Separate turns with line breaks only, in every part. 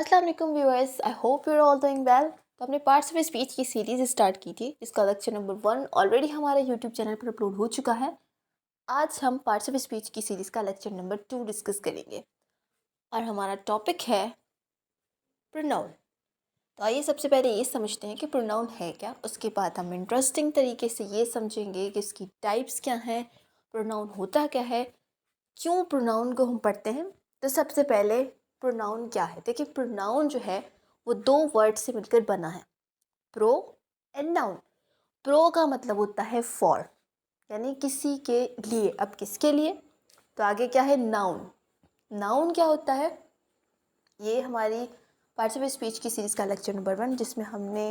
अस्सलाम वालेकुम viewers, I hope you are all doing well. तो हमने पार्ट्स ऑफ स्पीच की सीरीज़ स्टार्ट की थी, जिसका लेक्चर नंबर 1 ऑलरेडी हमारे यूट्यूब चैनल पर अपलोड हो चुका है। आज हम पार्ट्स ऑफ स्पीच की सीरीज़ का लेक्चर नंबर 2 डिस्कस करेंगे और हमारा टॉपिक है प्रोनाउन। तो आइए सबसे पहले ये समझते हैं कि प्रोनाउन है क्या। उसके बाद हम इंटरेस्टिंग तरीके से ये समझेंगे कि इसकी टाइप्स क्या हैं, प्रोनाउन होता क्या है, क्यों प्रोनाउन को हम पढ़ते हैं। तो सबसे पहले प्रोनाउन क्या है। देखिए, प्रोनाउन जो है वो दो वर्ड से मिलकर बना है, प्रो एंड नाउन। प्रो का मतलब होता है फॉर, यानी किसी के लिए। अब किसके लिए, तो आगे क्या है नाउन। नाउन क्या होता है, ये हमारी पार्ट्स ऑफ स्पीच की सीरीज़ का लेक्चर नंबर 1, जिसमें हमने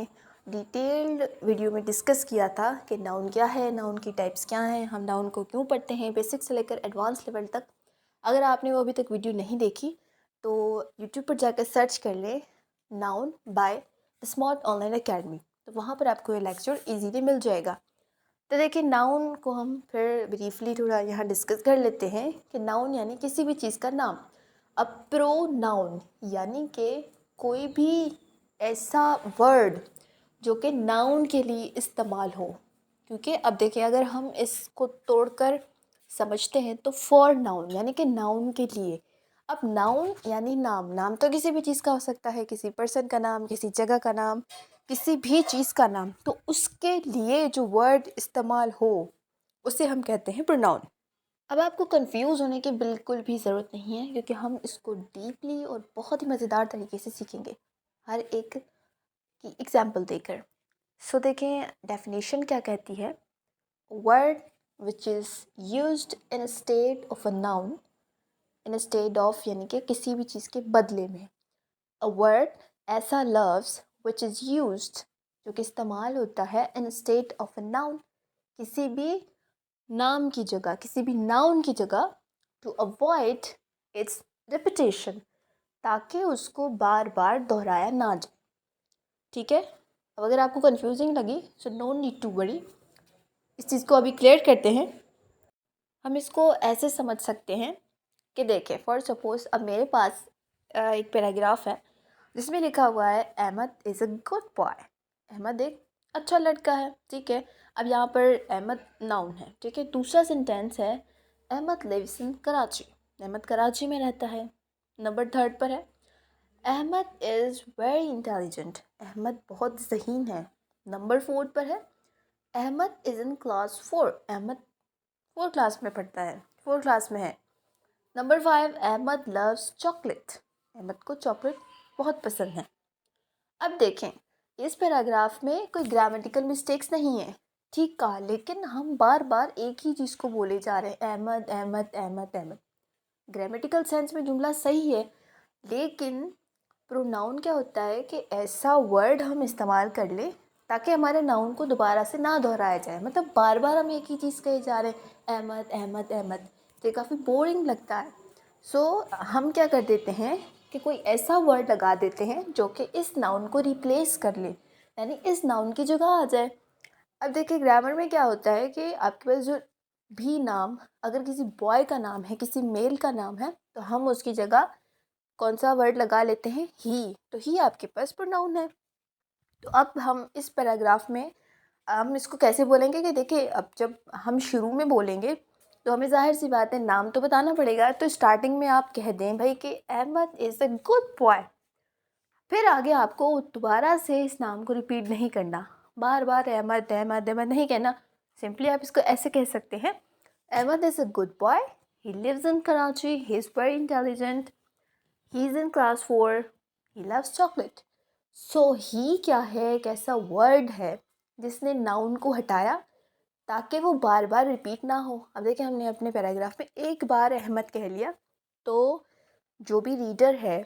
डिटेल्ड वीडियो में डिस्कस किया था कि नाउन क्या है, नाउन की टाइप्स क्या हैं, हम नाउन को क्यों पढ़ते हैं, बेसिक से लेकर एडवांस लेवल तक। अगर आपने वो अभी तक वीडियो नहीं देखी तो यूट्यूब पर जाकर सर्च कर लें noun by the smart online academy, तो वहाँ पर आपको ये लेक्चर इजीली मिल जाएगा। तो देखिए, नाउन को हम फिर ब्रीफली थोड़ा यहाँ डिस्कस कर लेते हैं कि नाउन यानी किसी भी चीज़ का नाम। अब प्रो नाउन यानी कि कोई भी ऐसा वर्ड जो कि नाउन के लिए इस्तेमाल हो। क्योंकि अब देखिए, अगर हम इसको तोड़कर समझते हैं तो फॉर नाउन यानी कि नाउन के लिए। अब नाउन यानी नाम। नाम तो किसी भी चीज़ का हो सकता है, किसी पर्सन का नाम, किसी जगह का नाम, किसी भी चीज़ का नाम। तो उसके लिए जो वर्ड इस्तेमाल हो उसे हम कहते हैं प्रोनाउन। अब आपको कंफ्यूज होने की बिल्कुल भी ज़रूरत नहीं है, क्योंकि हम इसको डीपली और बहुत ही मज़ेदार तरीके से सीखेंगे, हर एक की एग्जाम्पल देकर। सो देखें, डेफिनेशन क्या कहती है। Word which is used in state of a noun, instead of यानी कि किसी भी चीज़ के बदले में। अ वर्ड, ऐसा लफ्ज़ विच इज़ यूज्ड जो कि इस्तेमाल होता है इन स्टेट ऑफ अ नाउन, किसी भी नाम की जगह, किसी भी नाउन की जगह, टू अवॉइड इट्स रिपीटेशन, ताकि उसको बार बार दोहराया ना जाए। ठीक है। अब अगर आपको कंफ्यूजिंग लगी so no need to worry, इस चीज़ को अभी क्लियर करते हैं। हम इसको ऐसे समझ सकते हैं कि देखें, फॉर सपोज अब मेरे पास एक पैराग्राफ है जिसमें लिखा हुआ है Ahmad is a good boy. Ahmad एक अच्छा लड़का है। ठीक है। अब यहाँ पर अहमद नाउन है। ठीक है। दूसरा सेंटेंस है अहमद लिव्स इन कराची। अहमद कराची में रहता है। नंबर 3 पर है Ahmad is very intelligent. Ahmad बहुत ज़हीन है। नंबर 4 पर है Ahmad is in class 4। Ahmad 4 class में पढ़ता है, 4 क्लास में है। Number 5 Ahmad loves chocolate. Ahmad को चॉकलेट बहुत पसंद है। अब देखें, इस पैराग्राफ में कोई ग्रामेटिकल मिस्टेक्स नहीं है, ठीक कहा, लेकिन हम बार बार एक ही चीज़ को बोले जा रहे हैं, अहमद अहमद अहमद अहमद। ग्रामेटिकल सेंस में जुमला सही है, लेकिन प्रोनाउन क्या होता है कि ऐसा वर्ड हम इस्तेमाल कर लें ताकि हमारे नाउन को दोबारा से ना दोहराया जाए। मतलब बार बार हम एक ही चीज़ कहे जा रहे हैं अहमद अहमद अहमद, तो ये काफ़ी बोरिंग लगता है। सो हम क्या कर देते हैं कि कोई ऐसा वर्ड लगा देते हैं जो कि इस नाउन को रिप्लेस कर ले, यानी इस नाउन की जगह आ जाए। अब देखिए, ग्रामर में क्या होता है कि आपके पास जो भी नाम, अगर किसी बॉय का नाम है, किसी मेल का नाम है, तो हम उसकी जगह कौन सा वर्ड लगा लेते हैं, ही। तो ही आपके पास प्रोनाउन है। तो अब हम इस पैराग्राफ में हम इसको कैसे बोलेंगे कि देखिए, अब जब हम शुरू में बोलेंगे तो हमें जाहिर सी बात है नाम तो बताना पड़ेगा। तो स्टार्टिंग में आप कह दें भाई कि Ahmad is a good boy. फिर आगे आपको दोबारा से इस नाम को रिपीट नहीं करना, बार बार अहमद अहमद अहमद नहीं कहना। सिंपली आप इसको ऐसे कह सकते हैं Ahmed is a good boy, he lives in Karachi, he is very intelligent, he is in class 4, he loves chocolate. So he क्या है, एक ऐसा वर्ड है जिसने नाउन को हटाया ताकि वो बार बार रिपीट ना हो। अब देखिए, हमने अपने पैराग्राफ में एक बार अहमद कह लिया, तो जो भी रीडर है,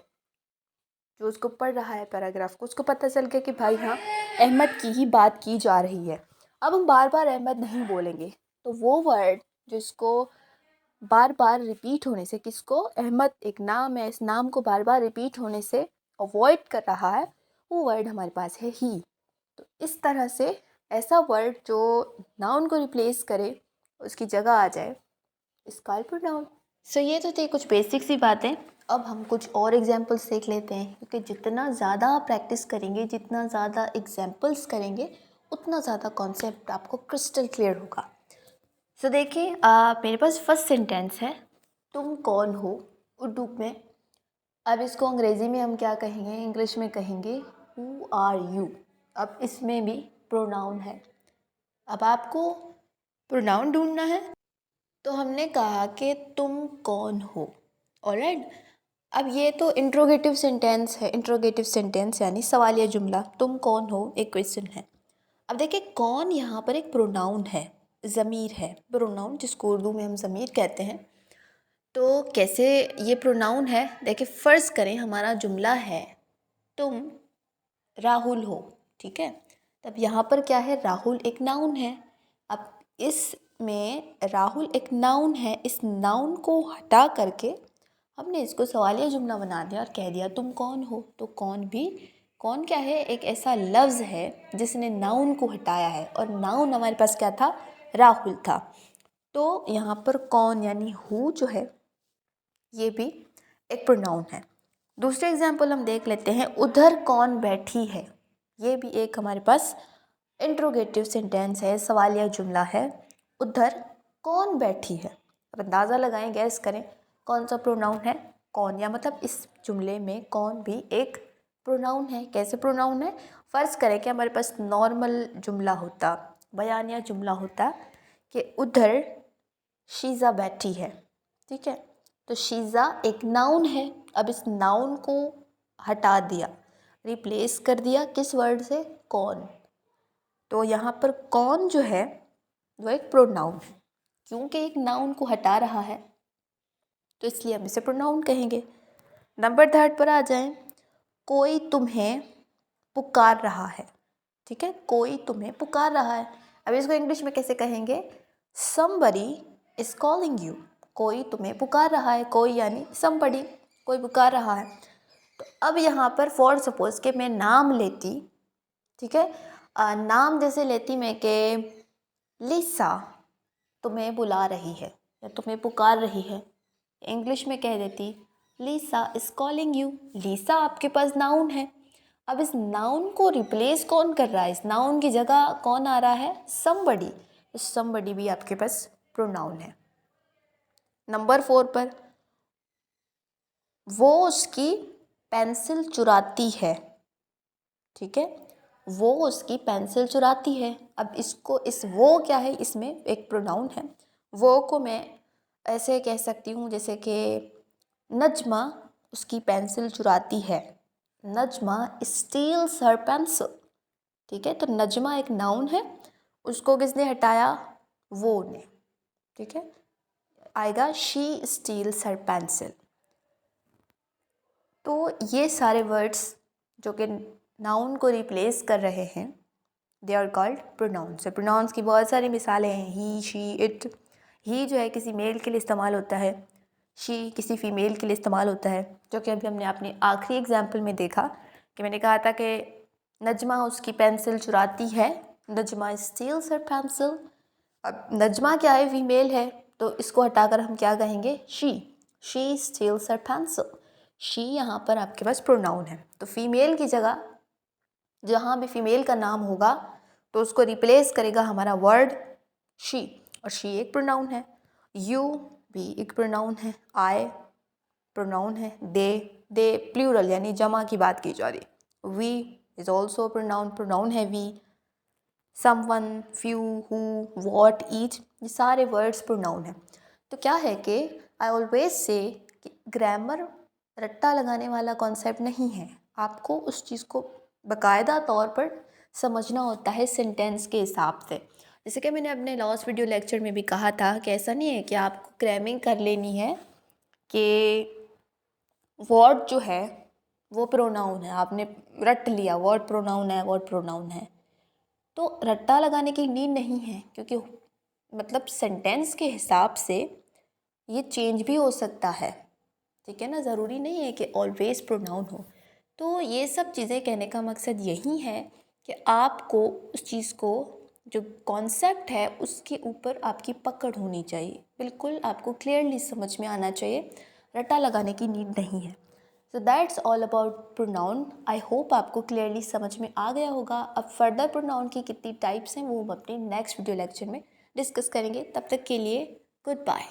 जो उसको पढ़ रहा है पैराग्राफ को, उसको पता चल गया कि भाई हाँ, अहमद की ही बात की जा रही है। अब हम बार बार अहमद नहीं बोलेंगे, तो वो वर्ड जिसको बार बार रिपीट होने से, किसको, अहमद एक नाम है, इस नाम को बार बार रिपीट होने से अवॉइड कर रहा है, वो वर्ड हमारे पास है ही। तो इस तरह से ऐसा वर्ड जो नाउन को रिप्लेस करे, उसकी जगह आ जाए, इस कॉल्ड प्रोनाउन। सो ये तो थी कुछ बेसिक सी बातें। अब हम कुछ और एग्जाम्पल्स देख लेते हैं, क्योंकि जितना ज़्यादा आप प्रैक्टिस करेंगे, जितना ज़्यादा एग्जाम्पल्स करेंगे, उतना ज़्यादा कॉन्सेप्ट आपको क्रिस्टल क्लियर होगा। सो देखिए, मेरे पास फर्स्ट सेंटेंस है, तुम कौन हो, उर्दू में। अब इसको अंग्रेज़ी में हम क्या कहेंगे, इंग्लिश में कहेंगे हु आर यू। अब इसमें भी प्रोनाउन है। अब आपको प्रोनाउन ढूंढना है, तो हमने कहा कि तुम कौन हो। ऑलराइट, अब ये तो इंट्रोगेटिव सेंटेंस है। इंट्रोगेटिव सेंटेंस यानी सवालिया जुमला, तुम कौन हो एक क्वेश्चन है। अब देखिए, कौन यहाँ पर एक प्रोनाउन है, ज़मीर है। प्रोनाउन जिसको उर्दू में हम ज़मीर कहते हैं। तो कैसे ये प्रोनाउन है, देखिए फ़र्ज़ करें हमारा जुमला है तुम राहुल हो, ठीक है। तब यहाँ पर क्या है, राहुल एक नाउन है। अब इसमें राहुल एक नाउन है, इस नाउन को हटा करके हमने इसको सवालिया जुमला बना दिया और कह दिया तुम कौन हो। तो कौन क्या है, एक ऐसा लफ्ज़ है जिसने नाउन को हटाया है, और नाउन हमारे पास क्या था, राहुल था। तो यहाँ पर कौन यानी हु जो है, ये भी एक प्रोनाउन है। दूसरे एग्जाम्पल हम देख लेते हैं, उधर कौन बैठी है। ये भी एक हमारे पास इंट्रोगेटिव सेंटेंस है, सवालिया जुमला है। उधर कौन बैठी है। अब अंदाज़ा लगाएं, गैस करें कौन सा प्रोनाउन है, कौन, या मतलब इस जुमले में कौन भी एक प्रोनाउन है। कैसे प्रोनाउन है, फ़र्ज़ करें कि हमारे पास नॉर्मल जुमला होता, बयानिया जुमला होता कि उधर शीज़ा बैठी है, ठीक है। तो शीज़ा एक नाउन है। अब इस नाउन को हटा दिया, रिप्लेस कर दिया किस वर्ड से, कौन। तो यहाँ पर कौन जो है वो एक प्रोनाउन है, क्योंकि एक नाउन को हटा रहा है, तो इसलिए हम इसे प्रोनाउन कहेंगे। नंबर थर्ड पर आ जाएं, कोई तुम्हें पुकार रहा है, ठीक है। कोई तुम्हें पुकार रहा है। अब इसको इंग्लिश में कैसे कहेंगे, somebody is calling you। कोई तुम्हें पुकार रहा है, कोई यानी somebody, कोई पुकार रहा है। तो अब यहाँ पर फॉर सपोज कि मैं नाम लेती, ठीक है, नाम जैसे लेती मैं कि लिसा तुम्हें बुला रही है या तुम्हें पुकार रही है, इंग्लिश में कह देती लिसा इज कॉलिंग यू। लिसा आपके पास नाउन है। अब इस नाउन को रिप्लेस कौन कर रहा है, इस नाउन की जगह कौन आ रहा है, somebody। तो somebody भी आपके पास प्रोनाउन है। नंबर 4 पर, वो उसकी पेंसिल चुराती है, ठीक है। वो उसकी पेंसिल चुराती है। अब इसको, इस वो क्या है, इसमें एक प्रोनाउन है। वो को मैं ऐसे कह सकती हूँ जैसे कि नजमा उसकी पेंसिल चुराती है। नजमा स्टील्स हर पेंसिल, ठीक है। तो नजमा एक नाउन है, उसको किसने हटाया, वो ने, ठीक है। आएगा शी स्टील्स हर पेंसिल। तो ये सारे वर्ड्स जो कि नाउन को रिप्लेस कर रहे हैं, they are called pronouns. Pronouns की बहुत सारी मिसालें हैं, ही, शी, इट। ही जो है किसी मेल के लिए इस्तेमाल होता है, शी किसी फीमेल के लिए इस्तेमाल होता है, जो कि अभी हमने अपने आखिरी एग्जाम्पल में देखा कि मैंने कहा था कि नजमा उसकी पेंसिल चुराती है, नजमा स्टील्स हर पेंसिल। अब नजमा क्या है, फीमेल है, तो इसको हटाकर हम क्या कहेंगे, she steals her pencil. She यहाँ पर आपके पास प्रोनाउन है। तो फीमेल की जगह जहाँ भी फीमेल का नाम होगा तो उसको रिप्लेस करेगा हमारा वर्ड शी, और शी एक प्रोनाउन है। यू भी एक प्रोनाउन है। आई प्रोनाउन है। दे प्लूरल यानी जमा की बात की जा रही। We is also pronoun, pronoun है we. Someone, few, who, what, each, ये सारे वर्ड्स प्रोनाउन हैं। तो क्या है कि आई ऑलवेज से ग्रामर रट्टा लगाने वाला कॉन्सेप्ट नहीं है। आपको उस चीज़ को बाकायदा तौर पर समझना होता है सेंटेंस के हिसाब से। जैसे कि मैंने अपने लास्ट वीडियो लेक्चर में भी कहा था कि ऐसा नहीं है कि आपको क्रैमिंग कर लेनी है कि वर्ड जो है वो प्रोनाउन है, आपने रट लिया वर्ड प्रोनाउन है, वर्ड प्रोनाउन है। तो रट्टा लगाने की नीड नहीं है, क्योंकि मतलब सेंटेंस के हिसाब से ये चेंज भी हो सकता है, ठीक है ना। ज़रूरी नहीं है कि ऑलवेज प्रोनाउन हो। तो ये सब चीज़ें कहने का मकसद यही है कि आपको उस चीज़ को, जो कॉन्सेप्ट है उसके ऊपर आपकी पकड़ होनी चाहिए। बिल्कुल आपको क्लियरली समझ में आना चाहिए, रट्टा लगाने की नीड नहीं है। So that's all about pronoun. I hope आपको क्लियरली समझ में आ गया होगा। अब फर्दर प्रोनाउन की कितनी टाइप्स हैं वो हम अपने नेक्स्ट वीडियो लेक्चर में डिस्कस करेंगे। तब तक के लिए गुड बाय।